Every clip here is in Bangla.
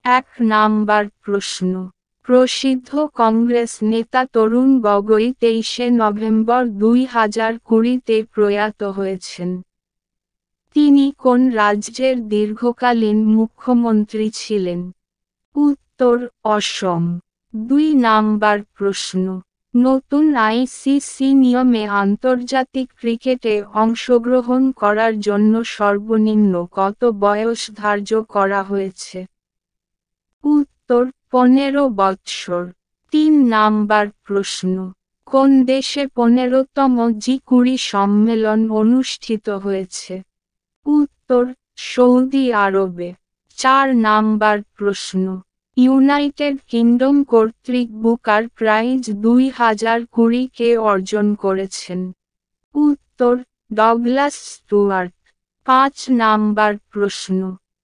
1 নাম্বার প্রশ্ন। প্রসিদ্ধ কংগ্রেস নেতা তরুণ গগৈ 23শে নভেম্বর 2020-তে প্রয়াত হয়েছেন। তিনি কোন রাজ্যের দীর্ঘকালীন মুখ্যমন্ত্রী ছিলেন? উত্তর: অসম। 2 নাম্বার প্রশ্ন। নতুন আইসিসি নিয়মে আন্তর্জাতিক ক্রিকেটে অংশগ্রহণ করার জন্য সর্বনিম্ন কত বয়স ধার্য করা হয়েছে? উত্তর: 15 বৎসর। 3 নাম্বার প্রশ্ন। কোন দেশে 15তম জি20 সম্মেলন অনুষ্ঠিত হয়েছে? উত্তর: সৌদি আরবে। 4 নাম্বার প্রশ্ন। ইউনাইটেড কিংডম কর্তৃক বুকার প্রাইজ 2020 কে অর্জন করেছেন? উত্তর: ডগলাস স্টুয়ার্ট। 5 নাম্বার প্রশ্ন।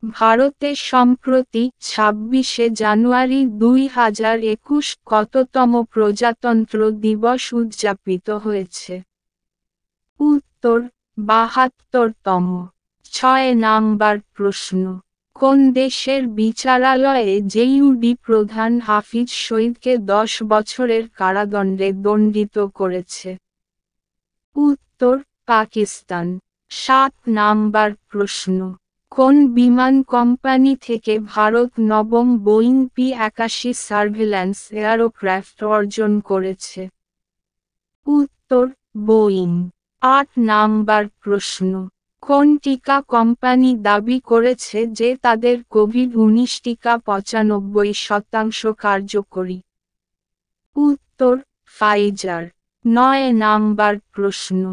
ভারতে সম্প্রতি 26শে জানুয়ারি 2021 কততম প্রজাতন্ত্র দিবস উদযাপিত হয়েছে? উত্তর: 72তম। 6 নাম্বার প্রশ্ন। কোন দেশের বিচারালয়ে জেইউডি প্রধান হাফিজ সইদকে 10 বছরের কারাদণ্ডে দণ্ডিত করেছে? উত্তর: পাকিস্তান। 7 নাম্বার প্রশ্ন। কোন বিমান কোম্পানি থেকে ভারত নবম বোয়িং P-81 সার্ভেল্যান্স এয়ারক্রাফট অর্জন করেছে? উত্তর: বোয়িং। 8 নাম্বার প্রশ্ন। কোন টিকা কোম্পানি দাবি করেছে যে তাদের কোভিড-19 টিকা 95% কার্যকরী? উত্তর: ফাইজার। 9 নাম্বার প্রশ্ন।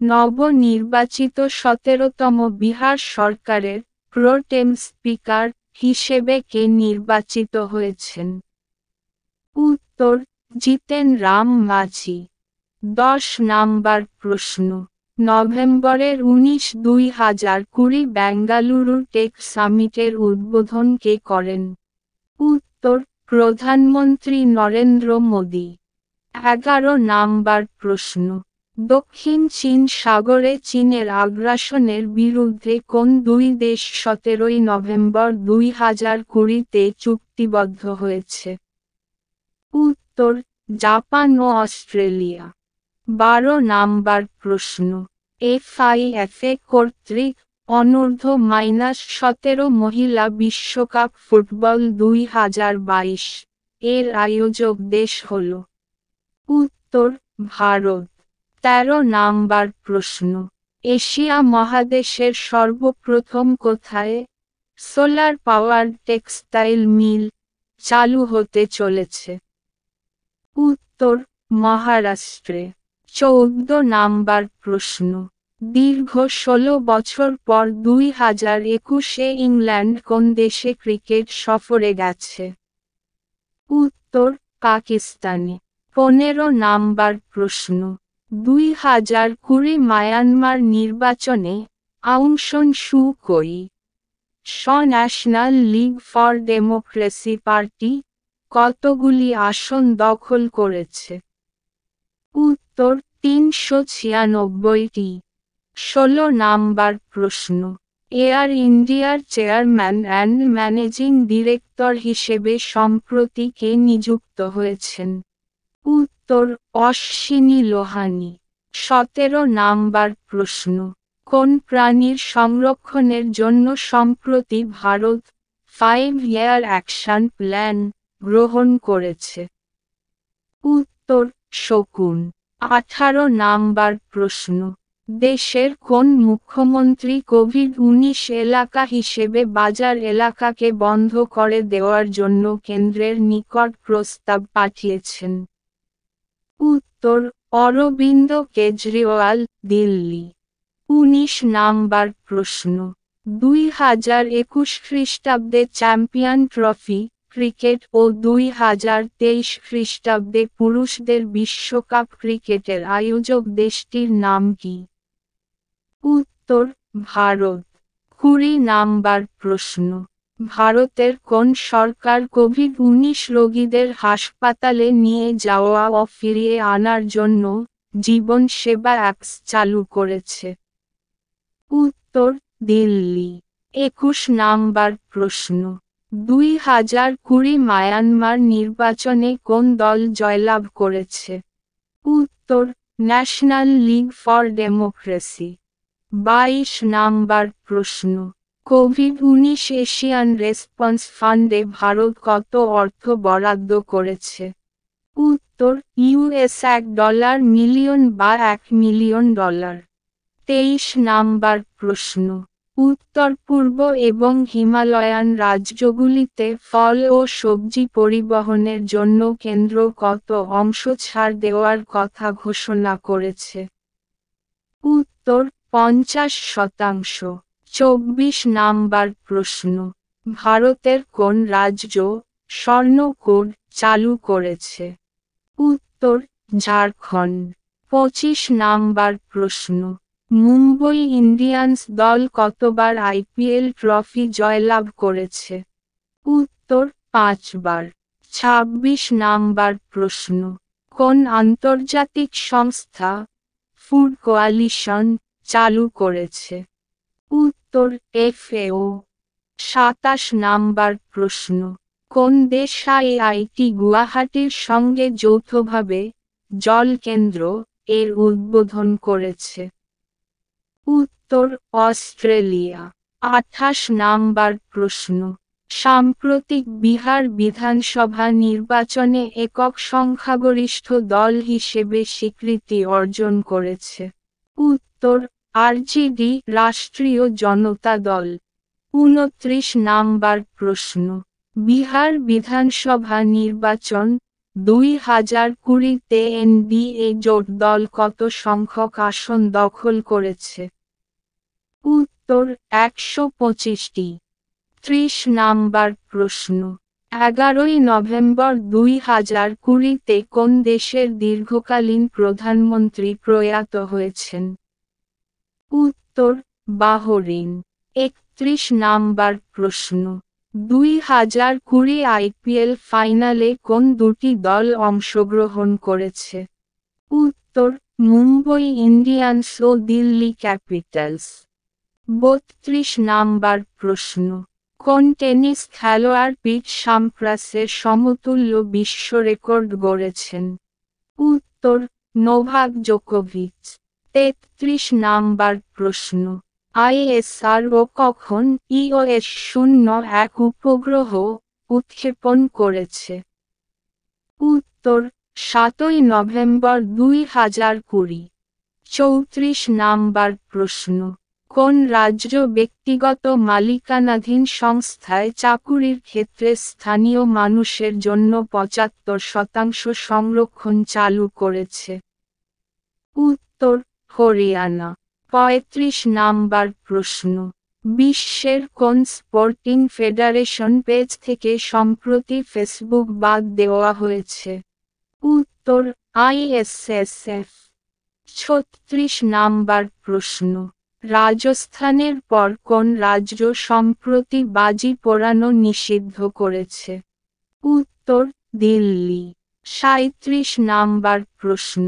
নবনির্বাচিত 17তম বিহার সরকারের প্রোটেম স্পিকার হিসেবে কে নির্বাচিত হয়েছেন? উত্তর: জিতেন রাম মাঝি। 10 নাম্বার প্রশ্ন। নভেম্বরের 19, 2020 বেঙ্গালুরু টেক সামিটের উদ্বোধন কে করেন? উত্তর: প্রধানমন্ত্রী নরেন্দ্র মোদি। 11 নাম্বার প্রশ্ন। দক্ষিণ চীন সাগরে চীনের আগ্রাসনের বিরুদ্ধে কোন দুই দেশ 17 নভেম্বর 2020-তে চুক্তিবদ্ধ হয়েছে? উত্তর: জাপান ও অস্ট্রেলিয়া। 12 নাম্বার প্রশ্ন। FIFA কর্তৃক অনূর্ধ্ব-17 মহিলা বিশ্বকাপ ফুটবল 2022 এর আয়োজক দেশ হল? উত্তর: ভারত। 13 নাম্বার প্রশ্ন। এশিয়া মহাদেশের সর্বপ্রথম কোথায় সোলার পাওয়ার টেক্সটাইল মিল চালু হতে চলেছে? উত্তর: মহারাষ্ট্রে। 14 নাম্বার প্রশ্ন। দীর্ঘ 16 বছর পর 2021-এ ইংল্যান্ড কোন দেশে ক্রিকেট সফরে গেছে? উত্তর: পাকিস্তানে। 15 নাম্বার প্রশ্ন। 2020 মায়ানমার নির্বাচনে আউং সান সু কই national League for democracy party কতগুলি আসন দখল করেছে? উত্তর: 396টি। 16 নাম্বার প্রশ্ন। এয়ার ইন্ডিয়ার চেয়ারম্যান অ্যান্ড ম্যানেজিং ডিরেক্টর হিসেবে সম্প্রতি কে নিযুক্ত হয়েছেন? উত্তর: অশ্বিনী লোহানি। 17 নাম্বার প্রশ্ন। কোন প্রাণীর সংরক্ষণের জন্য সম্প্রতি ভারত 5-year অ্যাকশন প্ল্যান গ্রহণ করেছে? উত্তর: শকুন। 18 নাম্বার প্রশ্ন। দেশের কোন মুখ্যমন্ত্রী কোভিড-19 এলাকা হিসেবে বাজার এলাকাকে বন্ধ করে দেওয়ার জন্য কেন্দ্রের নিকট প্রস্তাব পাঠিয়েছেন? উত্তর: অরবিন্দ কেজরিওয়াল, দিল্লি। 19 নাম্বার প্রশ্ন। 2021 খ্রিস্টাব্দে চ্যাম্পিয়ন ট্রফি ক্রিকেট ও 2023 খ্রিস্টাব্দে পুরুষদের বিশ্বকাপ ক্রিকেটের আয়োজক দেশটির নাম কি? উত্তর: ভারত। 20 নাম্বার প্রশ্ন। ভারতের কোন সরকার কোভিড-19 রোগীদের হাসপাতালে নিয়ে যাওয়া ও ফিরিয়ে আনার জন্য জীবন সেবা অ্যাপস চালু করেছে? উত্তর: দিল্লি। 21 নাম্বার প্রশ্ন। 2020 মায়ানমার নির্বাচনে কোন দল জয়লাভ করেছে? উত্তর, national League for democracy. 22 number প্রশ্ন, কোভিড-19 এশিয়ান রেসপন্স ফান্ডে ভারত কত অর্থ বরাদ্দ করেছে? উত্তর, $1 মিলিয়ন বা $1 মিলিয়ন। 23 নাম্বার প্রশ্ন, উত্তর পূর্ব এবং হিমালয়ান রাজ্যগুলিতে ফল ও সবজি পরিবহনের জন্য কেন্দ্র কত অংশ ছাড় দেওয়ার কথা ঘোষণা করেছে? উত্তর, 50%। 24 নাম্বার প্রশ্ন, ভারতের কোন রাজ্য স্বর্ণ কোড চালু করেছে? উত্তর, ঝাড়খণ্ড। 25 নাম্বার প্রশ্ন, মুম্বই ইন্ডিয়ান্স দল কতবার আইপিএল ট্রফি জয়লাভ করেছে? উত্তর, 5 বার। 26 নাম্বার প্রশ্ন, কোন আন্তর্জাতিক সংস্থা ফুড কোয়ালিশন চালু করেছে? উত্তর, FAO। 27 নাম্বার প্রশ্ন, কোন দেশ আইআইটি গুয়াহাটির সঙ্গে যৌথভাবে জল কেন্দ্র এর উদ্বোধন করেছে? উত্তর, অস্ট্রেলিয়া। 28 নাম্বার প্রশ্ন, সাম্প্রতিক বিহার বিধানসভা নির্বাচনে একক সংখ্যাগরিষ্ঠ দল হিসেবে স্বীকৃতি অর্জন করেছে? উত্তর, আরজেডি রাষ্ট্রীয় জনতা দল। 29 নাম্বার প্রশ্ন, বিহার বিধানসভা নির্বাচন 2020-তে এনডিএ জোট দল কত সংখ্যক আসন দখল করেছে? উত্তর, 125টি। 30 নাম্বার প্রশ্ন, 11 নভেম্বর 2020-তে কোন দেশের দীর্ঘকালীন প্রধানমন্ত্রী প্রয়াত হয়েছেন? উত্তর, বাহরিন। 31 নাম্বার প্রশ্ন, 2020 আইপিএল ফাইনালে কোন দুটি দল অংশগ্রহণ করেছে? উত্তর, মুম্বই ইন্ডিয়ান্স ও দিল্লি ক্যাপিটালস। 32 নাম্বার প্রশ্ন, কোন টেনিস খেলোয়াড় পিট সাম্প্রাসের সমতুল্য বিশ্ব রেকর্ড গড়েছেন? উত্তর, নোভাক জোকোভিচ। 33 নাম্বার প্রশ্ন, আইএসআরও কখন EOS-01 উপগ্রহ উৎক্ষেপণ করেছে? উত্তর, 7 নভেম্বর 2020। 34 নাম্বার প্রশ্ন, কোন রাজ্য ব্যক্তিগত মালিকানাধীন সংস্থায় চাকুরির ক্ষেত্রে স্থানীয় মানুষের জন্য 75% সংরক্ষণ চালু করেছে? উত্তর, হরিয়ানা। 35 নাম্বার প্রশ্ন, বিশ্বের কোন স্পোর্টিং ফেডারেশন পেজ থেকে সম্প্রতি ফেসবুক বাদ দেওয়া হয়েছে? উত্তর, ISSF। 36 নাম্বার প্রশ্ন, রাজস্থানের পর কোন রাজ্য সম্প্রতি বাজি পোড়ানো নিষিদ্ধ করেছে? উত্তর, দিল্লি। 37 নাম্বার প্রশ্ন,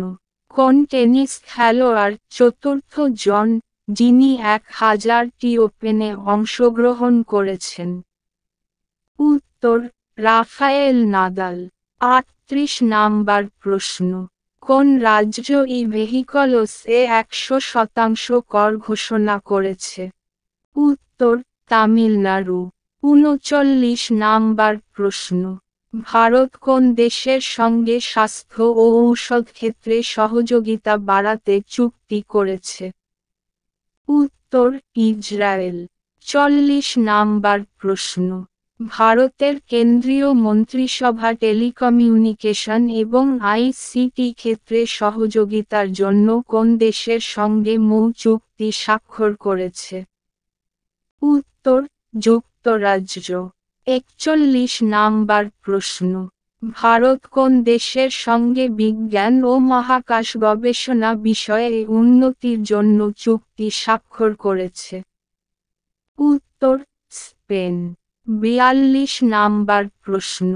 কোন টেনিস খেলোয়াড় চতুর্থ জন যিনি 1000টি ওপেনে অংশগ্রহণ করেছেন? উত্তর, রাফায়েল নাদাল। 38 নাম্বার প্রশ্ন, কোন রাজ্য ভেহিকলসে 100% কর ঘোষণা করেছে? উত্তর, তামিলনাড়ু। 39 নাম্বার প্রশ্ন, ভারত কোন দেশের সঙ্গে স্বাস্থ্য ও ঔষধ ক্ষেত্রে সহযোগিতা বাড়াতে চুক্তি করেছে? উত্তর, ইসরায়েল। 40 নাম্বার প্রশ্ন, ভারতের কেন্দ্রীয় মন্ত্রিসভা টেলিকমিউনিকেশন এবং আইসিটি ক্ষেত্রে সহযোগিতার জন্য কোন দেশের সঙ্গে মৌ চুক্তি স্বাক্ষর করেছে? উত্তর, যুক্তরাজ্য। 41 নাম্বার প্রশ্ন, ভারত কোন দেশের সঙ্গে বিজ্ঞান ও মহাকাশ গবেষণা বিষয়ে উন্নতির জন্য চুক্তি স্বাক্ষর করেছে? উত্তর, স্পেন। 42 নাম্বার প্রশ্ন,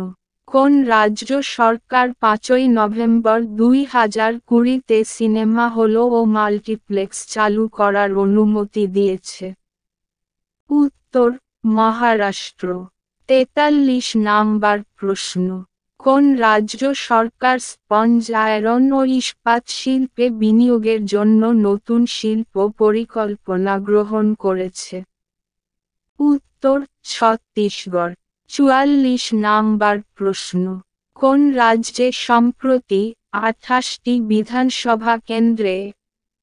কোন রাজ্য সরকার 5 নভেম্বর 2020-তে সিনেমা হল ও মাল্টিপ্লেক্স চালু করার অনুমতি দিয়েছে? উত্তর, মহারাষ্ট্র। 43 নাম্বার প্রশ্ন, কোন রাজ্য সরকার স্পঞ্জ আয়রন ও ইস্পাত শিল্পে বিনিয়োগের জন্য নতুন শিল্প পরিকল্পনা গ্রহণ করেছে? উত্তর, ছত্তিশগড়। 44 নাম্বার প্রশ্ন, কোন রাজ্যে সম্প্রতি 28টি বিধানসভা কেন্দ্রে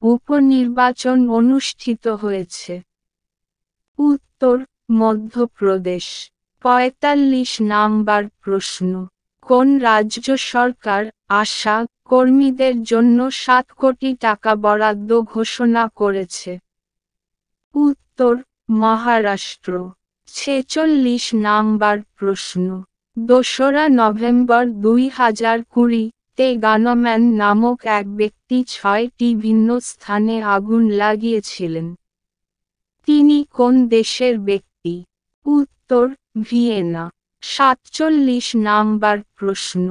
উপনির্বাচন অনুষ্ঠিত হয়েছে? উত্তর, মধ্যপ্রদেশ। 45 নাম্বার প্রশ্ন, কোন রাজ্য সরকার আশা কর্মীদের জন্য 7 কোটি টাকা বরাদ্দ ঘোষণা করেছে? উত্তর, মহারাষ্ট্র। 46 নাম্বার প্রশ্ন, 2রা নভেম্বর 2020-তে গানম্যান নামক এক ব্যক্তি 6টি ভিন্ন স্থানে আগুন লাগিয়েছিলেন। তিনি কোন দেশের ব্যক্তি? উত্তর, ভিয়েনা। 47 নাম্বার প্রশ্ন,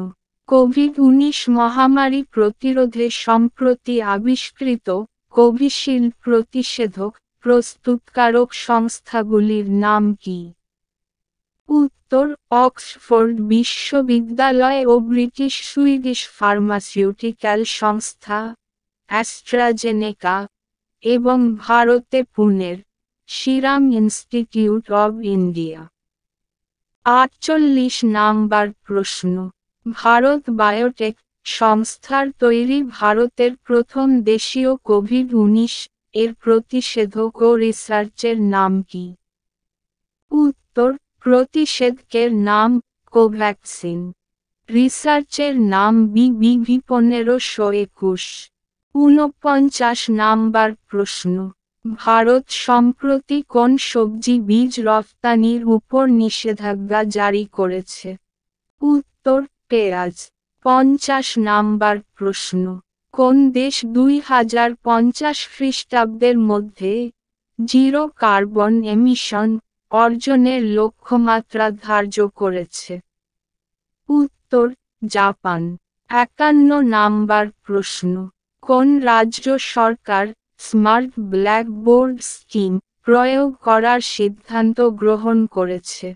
কোভিড-19 মহামারী প্রতিরোধে সম্প্রতি আবিষ্কৃত কোভিশিল্ড প্রতিষেধক প্রস্তুতকারক সংস্থাগুলির নাম কি? উত্তর, অক্সফোর্ড বিশ্ববিদ্যালয় ও ব্রিটিশ সুইডিশ ফার্মাসিউটিক্যাল সংস্থা অ্যাস্ট্রাজেনেকা এবং ভারতে পুনের Serum Institute of India. 48 number প্রশ্ন, ভারত বায়োটেক সংস্থার তৈরি ভারতের প্রথম দেশীয় কোভিড-19 এর প্রতিষেধক ও রিসার্চের নাম কি? উত্তর, প্রতিষেধকের নাম কোভ্যাক্সিন। রিসার্চের নাম BBV1521। 49 নাম্বার প্রশ্ন, ভারত সম্প্রতি কোন সবজি বীজ রফতানির উপর নিষেধাজ্ঞা জারি করেছে? উত্তর, পেঁয়াজ। 50 নাম্বার প্রশ্ন, কোন দেশ 2050 খ্রিস্টাব্দের মধ্যে জিরো কার্বন এমিশন অর্জনের লক্ষ্যমাত্রা ধার্য করেছে? উত্তর, জাপান। 51 নাম্বার প্রশ্ন, কোন রাজ্য সরকার স্মার্ট ব্ল্যাকবোর্ড স্কিম প্রয়োগ করার সিদ্ধান্ত গ্রহণ করেছে?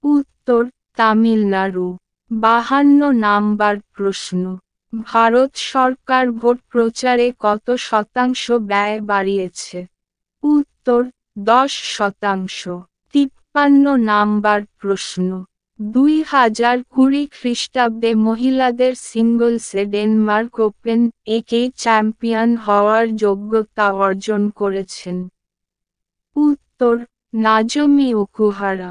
উত্তর, তামিলনাড়ু। 52 নাম্বার প্রশ্ন, ভারত সরকার ভোট প্রচারে কত শতাংশ ব্যয় বাড়িয়েছে? উত্তর, 10%। 53 নাম্বার প্রশ্ন, 2020 খ্রিস্টাব্দে মহিলাদের সিঙ্গলসে ডেনমার্ক ওপেন একে চ্যাম্পিয়ন হওয়ার যোগ্যতা অর্জন করেছেন? উত্তর, নাজোমি ওকুহারা।